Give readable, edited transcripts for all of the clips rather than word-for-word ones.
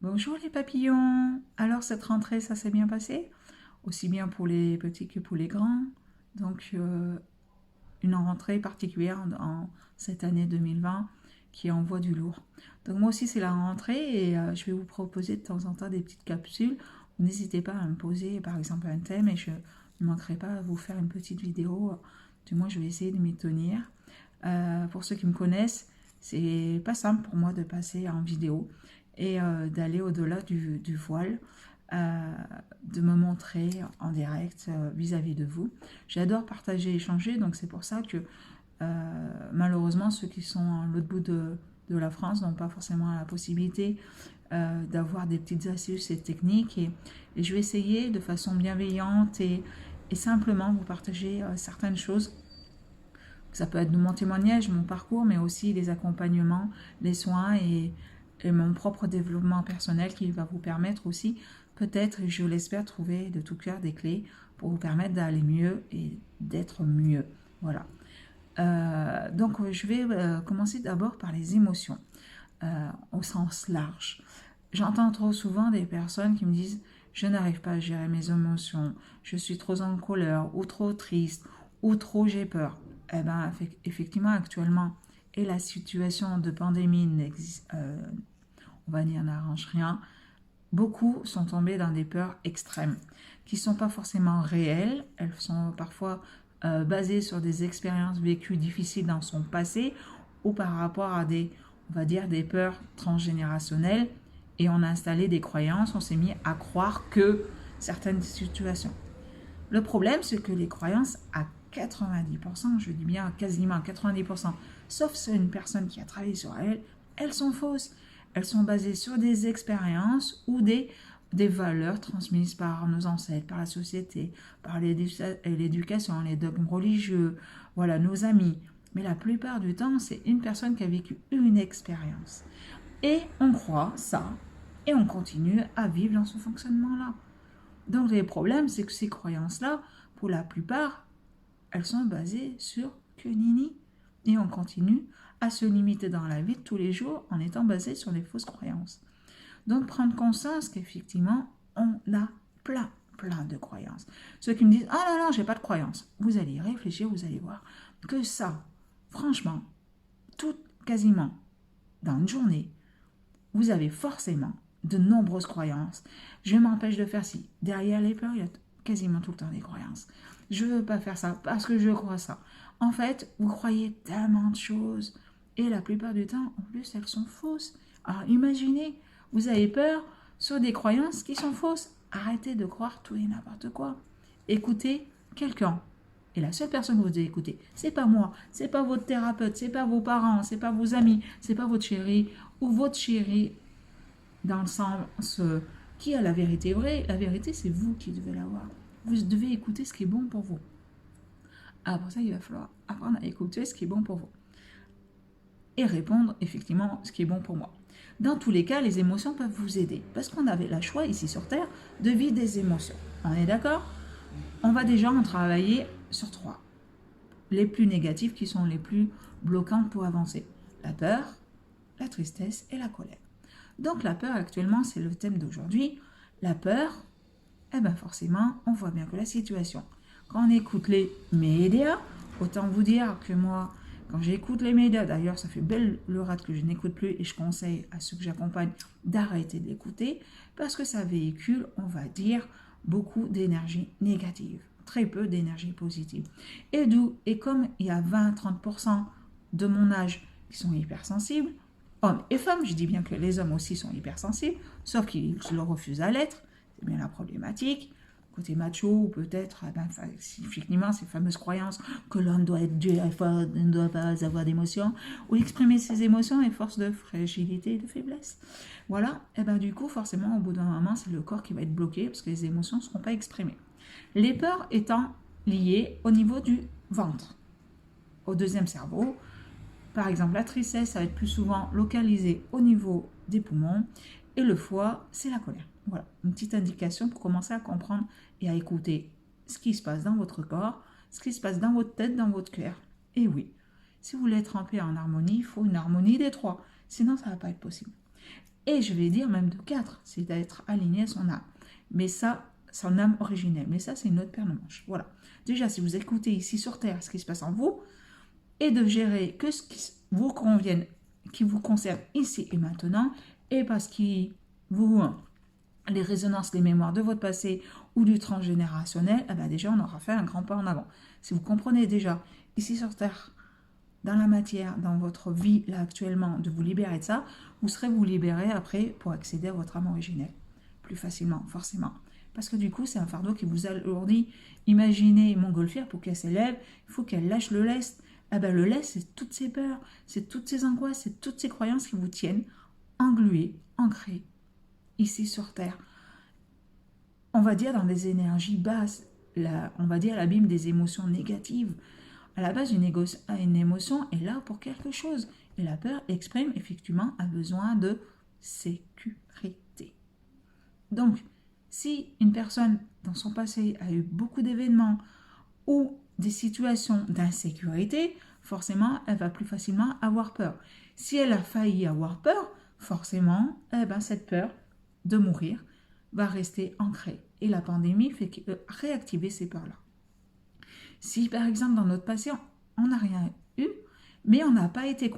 Bonjour les papillons. Alors cette rentrée, ça s'est bien passé? Aussi bien pour les petits que pour les grands. Donc une rentrée particulière en cette année 2020 qui envoie du lourd. Donc moi aussi c'est la rentrée et je vais vous proposer de temps en temps des petites capsules. N'hésitez pas à me poser par exemple un thème et je ne manquerai pas à vous faire une petite vidéo. Du moins je vais essayer de m'y tenir. Pour ceux qui me connaissent, c'est pas simple pour moi de passer en vidéo et d'aller au-delà du voile, de me montrer en direct vis-à-vis de vous. J'adore partager, échanger, donc c'est pour ça que malheureusement ceux qui sont à l'autre bout de la France n'ont pas forcément la possibilité d'avoir des petites astuces et techniques et je vais essayer de façon bienveillante et simplement vous partager certaines choses. Ça peut être de mon témoignage, mon parcours, mais aussi les accompagnements, les soins et mon propre développement personnel qui va vous permettre aussi, peut-être, je l'espère, trouver de tout cœur des clés pour vous permettre d'aller mieux et d'être mieux. Voilà. Donc, je vais commencer d'abord par les émotions, au sens large. J'entends trop souvent des personnes qui me disent je n'arrive pas à gérer mes émotions, je suis trop en colère ou trop triste ou trop j'ai peur. Eh bien, effectivement, actuellement, et la situation de pandémie on va dire, n'arrange rien, beaucoup sont tombés dans des peurs extrêmes qui ne sont pas forcément réelles, elles sont parfois basées sur des expériences vécues difficiles dans son passé ou par rapport à on va dire, des peurs transgénérationnelles et on a installé des croyances, on s'est mis à croire que certaines situations. Le problème, c'est que les croyances, à 90%, je dis bien quasiment 90%, sauf c'est une personne qui a travaillé sur elles, elles sont fausses. Elles sont basées sur des expériences ou des valeurs transmises par nos ancêtres, par la société, par l'éducation, les dogmes religieux, voilà, nos amis. Mais la plupart du temps, c'est une personne qui a vécu une expérience. Et on croit ça, et on continue à vivre dans ce fonctionnement-là. Donc le problème, c'est que ces croyances-là, pour la plupart, elles sont basées sur que nini. Et on continue à se limiter dans la vie de tous les jours en étant basé sur des fausses croyances. Donc prendre conscience qu'effectivement, on a plein de croyances. Ceux qui me disent « Ah non, j'ai pas de croyances », vous allez y réfléchir, vous allez voir que ça, franchement, quasiment dans une journée, vous avez forcément de nombreuses croyances. Je m'empêche de faire ci. Derrière les peurs, il y a quasiment tout le temps des croyances. Je ne veux pas faire ça parce que je crois ça. En fait, vous croyez tellement de choses et la plupart du temps, en plus, elles sont fausses. Alors imaginez, vous avez peur sur des croyances qui sont fausses. Arrêtez de croire tout et n'importe quoi. Écoutez quelqu'un. Et la seule personne que vous devez écouter, c'est pas moi, c'est pas votre thérapeute, c'est pas vos parents, c'est pas vos amis, c'est pas votre chéri ou votre chérie dans le sens qui a la vérité vraie. La vérité, c'est vous qui devez l'avoir. Vous devez écouter ce qui est bon pour vous. Après ça, il va falloir apprendre à écouter ce qui est bon pour vous. Et répondre effectivement ce qui est bon pour moi. Dans tous les cas, les émotions peuvent vous aider. Parce qu'on avait le choix ici sur Terre de vivre des émotions. On est d'accord? On va déjà en travailler sur 3. Les plus négatives qui sont les plus bloquantes pour avancer. La peur, la tristesse et la colère. Donc la peur actuellement, c'est le thème d'aujourd'hui. La peur, eh bien forcément, on voit bien que la situation, quand on écoute les médias, autant vous dire que moi, quand j'écoute les médias, d'ailleurs ça fait belle lurette que je n'écoute plus et je conseille à ceux que j'accompagne d'arrêter de l'écouter parce que ça véhicule, on va dire, beaucoup d'énergie négative, très peu d'énergie positive. Et comme il y a 20-30% de mon âge qui sont hypersensibles, hommes et femmes, je dis bien que les hommes aussi sont hypersensibles, sauf qu'ils le refusent à l'être, c'est bien la problématique. Côté macho, ou peut-être, effectivement, ces fameuses croyances que l'homme doit être dur et fort, ne doit pas avoir d'émotions, ou exprimer ses émotions est force de fragilité et de faiblesse. Voilà, et bien du coup, forcément, au bout d'un moment, c'est le corps qui va être bloqué parce que les émotions ne seront pas exprimées. Les peurs étant liées au niveau du ventre, au deuxième cerveau. Par exemple, la tristesse, ça va être plus souvent localisé au niveau des poumons et le foie, c'est la colère. Voilà, une petite indication pour commencer à comprendre et à écouter ce qui se passe dans votre corps, ce qui se passe dans votre tête, dans votre cœur. Et oui, si vous voulez être en paix en harmonie, il faut une harmonie des 3, sinon ça ne va pas être possible. Et je vais dire même de 4, c'est d'être aligné à son âme. Mais ça, son âme originelle. Mais ça, c'est une autre paire de manches. Voilà. Déjà, si vous écoutez ici sur Terre ce qui se passe en vous, et de gérer que ce qui vous convienne, qui vous concerne ici et maintenant, et parce que vous, les résonances, les mémoires de votre passé ou du transgénérationnel, eh ben déjà, on aura fait un grand pas en avant. Si vous comprenez déjà, ici sur Terre, dans la matière, dans votre vie, là, actuellement, de vous libérer de ça, vous serez vous libérer après pour accéder à votre âme originelle. Plus facilement, forcément. Parce que du coup, c'est un fardeau qui vous alourdit. Imaginez une montgolfière, pour qu'elle s'élève, il faut qu'elle lâche le lest. Eh ben, le lest, c'est toutes ces peurs, c'est toutes ces angoisses, c'est toutes ces croyances qui vous tiennent engluées, ancrées, ici sur Terre. On va dire dans des énergies basses, on va dire l'abîme des émotions négatives. À la base, une émotion est là pour quelque chose. Et la peur exprime effectivement un besoin de sécurité. Donc, si une personne dans son passé a eu beaucoup d'événements ou des situations d'insécurité, forcément, elle va plus facilement avoir peur. Si elle a failli avoir peur, forcément, cette peur de mourir va rester ancrée. Et la pandémie fait réactiver ces peurs-là. Si par exemple dans notre passé, on n'a rien eu, mais on n'a pas été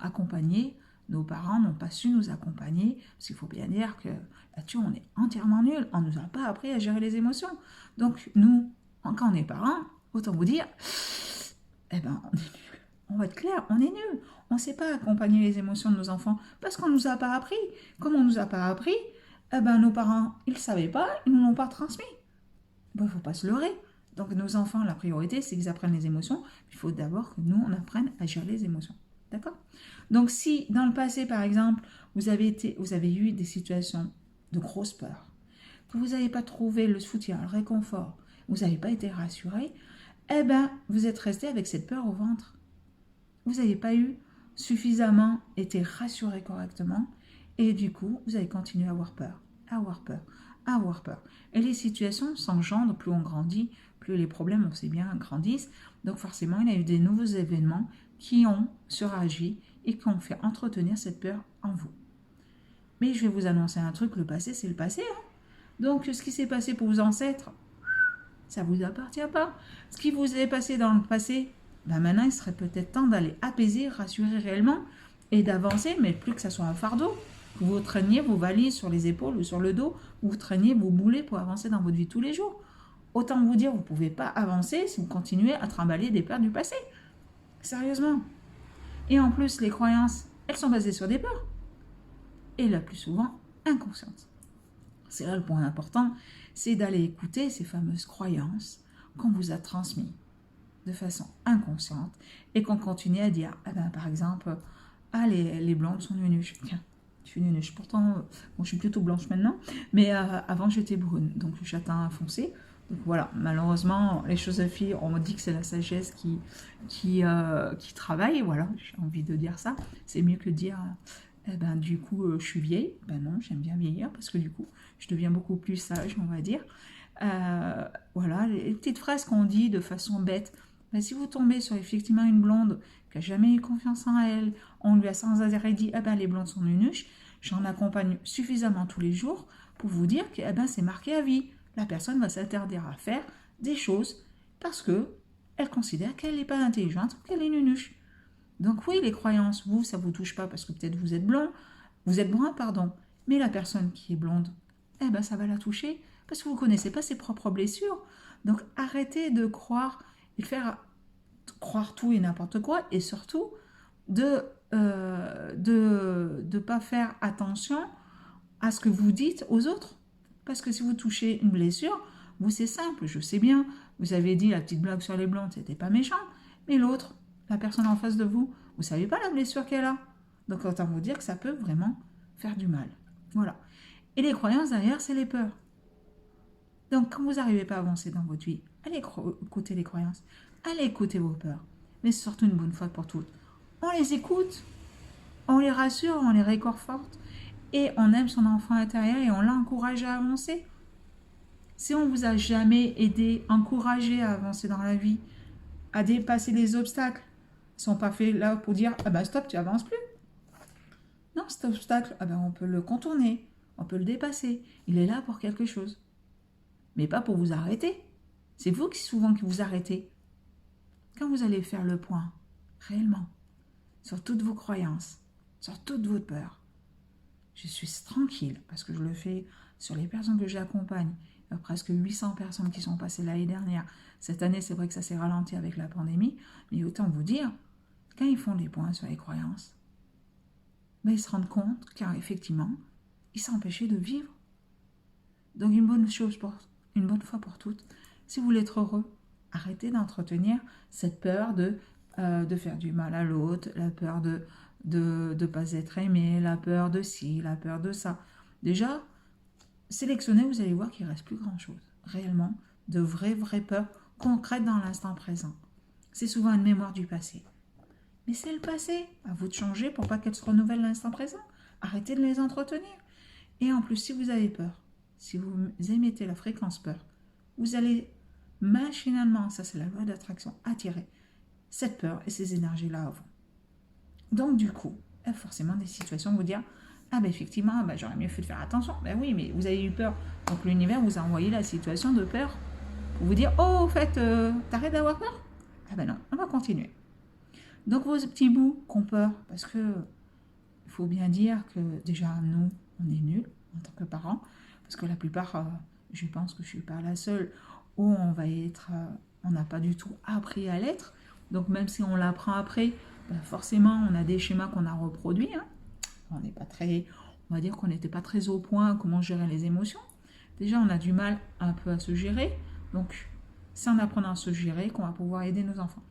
accompagné, nos parents n'ont pas su nous accompagner, parce qu'il faut bien dire que là-dessus on est entièrement nuls, on ne nous a pas appris à gérer les émotions. Donc nous, quand on est parents, autant vous dire, on est nuls. On va être clair, on est nuls. On ne sait pas accompagner les émotions de nos enfants, parce qu'on ne nous a pas appris. Comme on ne nous a pas appris, nos parents, ils ne savaient pas, ils ne nous l'ont pas transmis. Il ne faut pas se leurrer. Donc nos enfants, la priorité, c'est qu'ils apprennent les émotions. Il faut d'abord que nous, on apprenne à gérer les émotions. D'accord? Donc si dans le passé, par exemple, vous avez eu des situations de grosse peur, que vous n'avez pas trouvé le soutien, le réconfort, vous n'avez pas été rassuré, vous êtes resté avec cette peur au ventre. Vous n'avez pas suffisamment été rassuré correctement et du coup, vous avez continué à avoir peur, à avoir peur, à avoir peur. Et les situations s'engendrent, plus on grandit, plus les problèmes, on sait bien, grandissent. Donc forcément, il y a eu des nouveaux événements qui ont suragi et qui ont fait entretenir cette peur en vous. Mais je vais vous annoncer un truc, le passé, c'est le passé. Donc ce qui s'est passé pour vos ancêtres, ça ne vous appartient pas. Ce qui vous est passé dans le passé, maintenant, il serait peut-être temps d'aller apaiser, rassurer réellement et d'avancer, mais plus que ça soit un fardeau. Que vous traîniez vos valises sur les épaules ou sur le dos, ou vous traîniez vos boulets pour avancer dans votre vie tous les jours. Autant vous dire, vous ne pouvez pas avancer si vous continuez à trimballer des peurs du passé. Sérieusement. Et en plus, les croyances, elles sont basées sur des peurs. Et la plus souvent, inconscientes. C'est là le point important, c'est d'aller écouter ces fameuses croyances qu'on vous a transmises de façon inconsciente et qu'on continue à dire, par exemple, les blondes sont nunuches. Tiens, je suis nunuche. Pourtant, je suis plutôt blanche maintenant, mais avant j'étais brune, donc châtain foncé. Donc voilà, malheureusement, les choses à filles, on me dit que c'est la sagesse qui travaille, voilà, j'ai envie de dire ça. C'est mieux que de dire, du coup, je suis vieille. Non, j'aime bien vieillir parce que du coup, je deviens beaucoup plus sage, on va dire. Voilà, les petites phrases qu'on dit de façon bête. Si vous tombez sur effectivement une blonde qui n'a jamais eu confiance en elle, on lui a sans arrêt dit, les blondes sont nunuches, j'en accompagne suffisamment tous les jours pour vous dire que c'est marqué à vie. La personne va s'interdire à faire des choses parce qu'elle considère qu'elle n'est pas intelligente ou qu'elle est nunuche. Donc oui, les croyances, vous, ça ne vous touche pas parce que peut-être vous êtes brun, pardon. Mais la personne qui est blonde, ça va la toucher parce que vous ne connaissez pas ses propres blessures. Donc arrêtez de croire et de faire croire tout et n'importe quoi et surtout de pas faire attention à ce que vous dites aux autres. Parce que si vous touchez une blessure, vous c'est simple, je sais bien, vous avez dit la petite blague sur les blondes, c'était pas méchant, mais l'autre, la personne en face de vous, vous savez pas la blessure qu'elle a. Donc autant vous dire que ça peut vraiment faire du mal. Voilà. Et les croyances derrière, c'est les peurs. Donc quand vous n'arrivez pas à avancer dans votre vie, allez écouter les croyances, allez écouter vos peurs. Mais c'est surtout une bonne fois pour toutes. On les écoute, on les rassure, on les réconforte. Et on aime son enfant intérieur et on l'encourage à avancer. Si on ne vous a jamais aidé, encouragé à avancer dans la vie, à dépasser les obstacles, ils ne sont pas faits là pour dire stop, tu avances plus. Non, cet obstacle, ah ben, on peut le contourner, on peut le dépasser. Il est là pour quelque chose. Mais pas pour vous arrêter. C'est vous qui souvent qui vous arrêtez. Quand vous allez faire le point, réellement, sur toutes vos croyances, sur toutes vos peurs, je suis tranquille parce que je le fais sur les personnes que j'accompagne. Il y a presque 800 personnes qui sont passées l'année dernière. Cette année, c'est vrai que ça s'est ralenti avec la pandémie, mais autant vous dire, quand ils font des points sur les croyances, ben ils se rendent compte qu'effectivement, ils s'empêchaient de vivre. Donc une bonne fois pour toutes, si vous voulez être heureux, arrêtez d'entretenir cette peur de faire du mal à l'autre, la peur de ne pas être aimé, la peur de ci, la peur de ça. Déjà, sélectionnez, vous allez voir qu'il ne reste plus grand-chose. Réellement, de vraies peurs concrètes dans l'instant présent. C'est souvent une mémoire du passé. Mais c'est le passé. À vous de changer pour pas qu'elle se renouvelle l'instant présent. Arrêtez de les entretenir. Et en plus, si vous avez peur, si vous émettez la fréquence peur, vous allez machinalement, ça c'est la loi d'attraction, attirer cette peur et ces énergies-là à vous. Donc du coup, il y a forcément des situations où vous dire, ah ben effectivement, ben, j'aurais mieux fait de faire attention. Ben oui, mais vous avez eu peur. Donc l'univers vous a envoyé la situation de peur pour vous dire, oh, au fait, t'arrêtes d'avoir peur? Ah ben non, on va continuer. Donc vos petits bouts qui ont peur, parce que il faut bien dire que déjà nous, on est nuls en tant que parents, parce que la plupart, je pense que je ne suis pas la seule, où on va être, on n'a pas du tout appris à l'être. Donc même si on l'apprend après, ben forcément on a des schémas qu'on a reproduits. Hein. On n'est pas très, on va dire qu'on n'était pas très au point à comment gérer les émotions. Déjà on a du mal un peu à se gérer. Donc c'est en apprenant à se gérer qu'on va pouvoir aider nos enfants.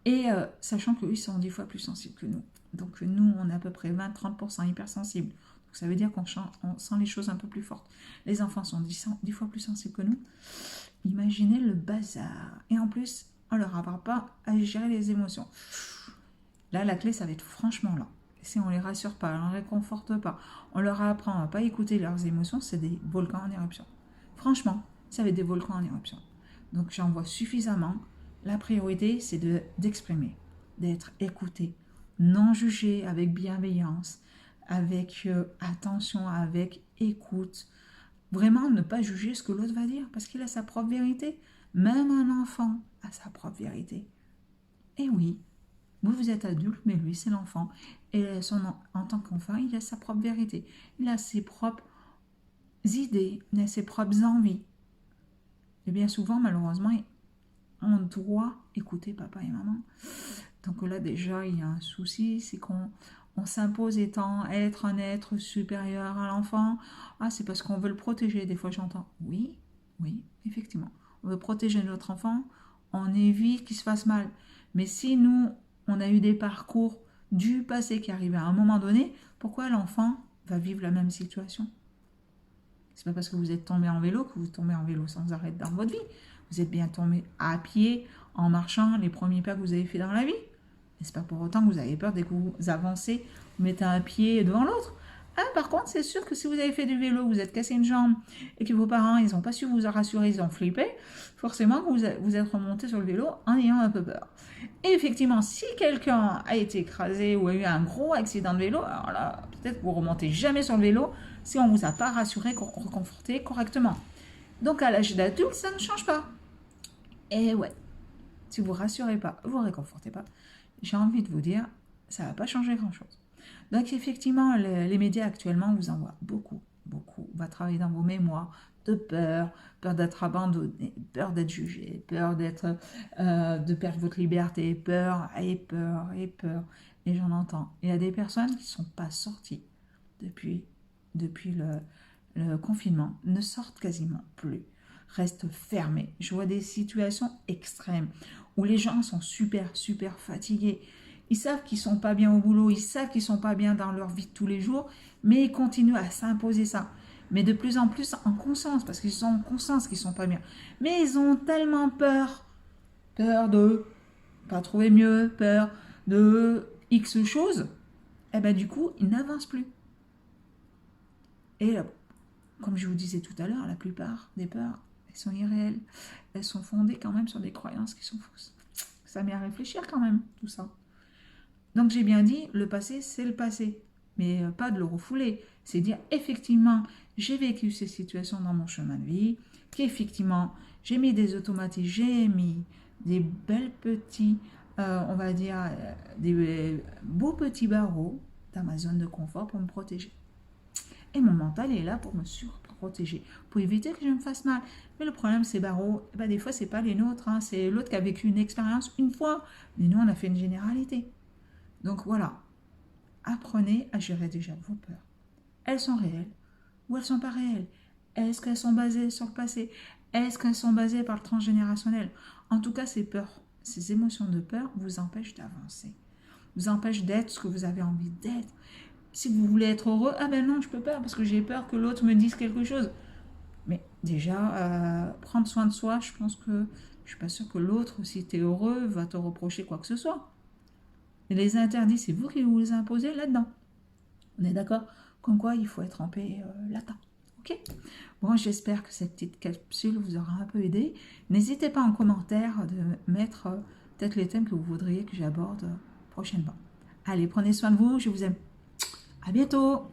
Et sachant qu'eux, ils sont 10 fois plus sensibles que nous. Donc nous, on est à peu près 20-30% hypersensibles. Donc ça veut dire qu'on sent les choses un peu plus fortes. Les enfants sont 10 fois plus sensibles que nous. Imaginez le bazar. Et en plus, on ne leur apprend pas à gérer les émotions. Là, la clé, ça va être franchement là. Si on ne les rassure pas, on ne les réconforte pas, on leur apprend à ne pas écouter leurs émotions, c'est des volcans en éruption. Franchement, ça va être des volcans en éruption. Donc j'en vois suffisamment. La priorité, c'est d'exprimer, d'être écouté, non jugé, avec bienveillance, avec attention, avec écoute. Vraiment, ne pas juger ce que l'autre va dire, parce qu'il a sa propre vérité. Même un enfant a sa propre vérité. Et oui, vous êtes adulte, mais lui, c'est l'enfant. Et en tant qu'enfant, il a sa propre vérité. Il a ses propres idées, il a ses propres envies. Et bien souvent, malheureusement, on doit écouter papa et maman. Donc là, déjà, il y a un souci, c'est qu'on s'impose être un être supérieur à l'enfant. Ah, c'est parce qu'on veut le protéger. Des fois, j'entends, oui, effectivement. On veut protéger notre enfant, on évite qu'il se fasse mal. Mais si nous, on a eu des parcours du passé qui arrivaient à un moment donné, pourquoi l'enfant va vivre la même situation? C'est pas parce que vous êtes tombé en vélo que vous tombez en vélo sans arrêt dans votre vie. Vous êtes bien tombé à pied, en marchant, les premiers pas que vous avez fait dans la vie. Et c'est pas pour autant que vous avez peur dès que vous avancez, vous mettez un pied devant l'autre. Ah, par contre, c'est sûr que si vous avez fait du vélo, vous êtes cassé une jambe et que vos parents, ils n'ont pas su vous rassurer, ils ont flippé, forcément vous êtes remonté sur le vélo en ayant un peu peur. Et effectivement, si quelqu'un a été écrasé ou a eu un gros accident de vélo, alors là, peut-être que vous ne remontez jamais sur le vélo si on ne vous a pas rassuré, reconforté correctement. Donc à l'âge d'adulte, ça ne change pas. Et ouais, si vous ne rassurez pas, vous ne réconfortez pas, j'ai envie de vous dire, ça ne va pas changer grand-chose. Donc effectivement, les médias actuellement vous envoient beaucoup. On va travailler dans vos mémoires de peur d'être abandonné, peur d'être jugé, peur de perdre votre liberté, peur. Et j'en entends. Il y a des personnes qui ne sont pas sorties depuis le confinement, ne sortent quasiment plus, restent fermées. Je vois des situations extrêmes où les gens sont super fatigués. Ils savent qu'ils ne sont pas bien au boulot, ils savent qu'ils ne sont pas bien dans leur vie de tous les jours, mais ils continuent à s'imposer ça. Mais de plus en plus en conscience, parce qu'ils sont en conscience qu'ils ne sont pas bien. Mais ils ont tellement peur de ne pas trouver mieux, peur de X choses, et bien du coup, ils n'avancent plus. Et comme je vous disais tout à l'heure, la plupart des peurs, elles sont irréelles. Elles sont fondées quand même sur des croyances qui sont fausses. Ça met à réfléchir quand même, tout ça. Donc j'ai bien dit, le passé, c'est le passé. mais pas de le refouler. C'est dire, effectivement, j'ai vécu ces situations dans mon chemin de vie, qu'effectivement, j'ai mis des automatismes, j'ai mis des belles petits, on va dire, des beaux petits barreaux dans ma zone de confort pour me protéger. Et mon mental est là pour me surprotéger, pour éviter que je me fasse mal. Mais le problème, ces barreaux, ben, des fois, c'est pas les nôtres, hein, c'est l'autre qui a vécu une expérience une fois. Mais nous, on a fait une généralité. Donc voilà, apprenez à gérer déjà vos peurs. Elles sont réelles ou elles sont pas réelles? Est-ce qu'elles sont basées sur le passé? Est-ce qu'elles sont basées par le transgénérationnel? En tout cas, ces peurs, ces émotions de peur vous empêchent d'avancer, vous empêchent d'être ce que vous avez envie d'être. Si vous voulez être heureux, ah ben non, je peux pas parce que j'ai peur que l'autre me dise quelque chose. Mais déjà, prendre soin de soi, je pense que je suis pas sûre que l'autre, si tu es heureux, va te reprocher quoi que ce soit. Et les interdits, c'est vous qui vous les imposez là-dedans. On est d'accord? Comme quoi, il faut être en paix là-dedans. Ok? Bon, j'espère que cette petite capsule vous aura un peu aidé. N'hésitez pas en commentaire de mettre peut-être les thèmes que vous voudriez que j'aborde prochainement. Allez, prenez soin de vous, je vous aime. À bientôt!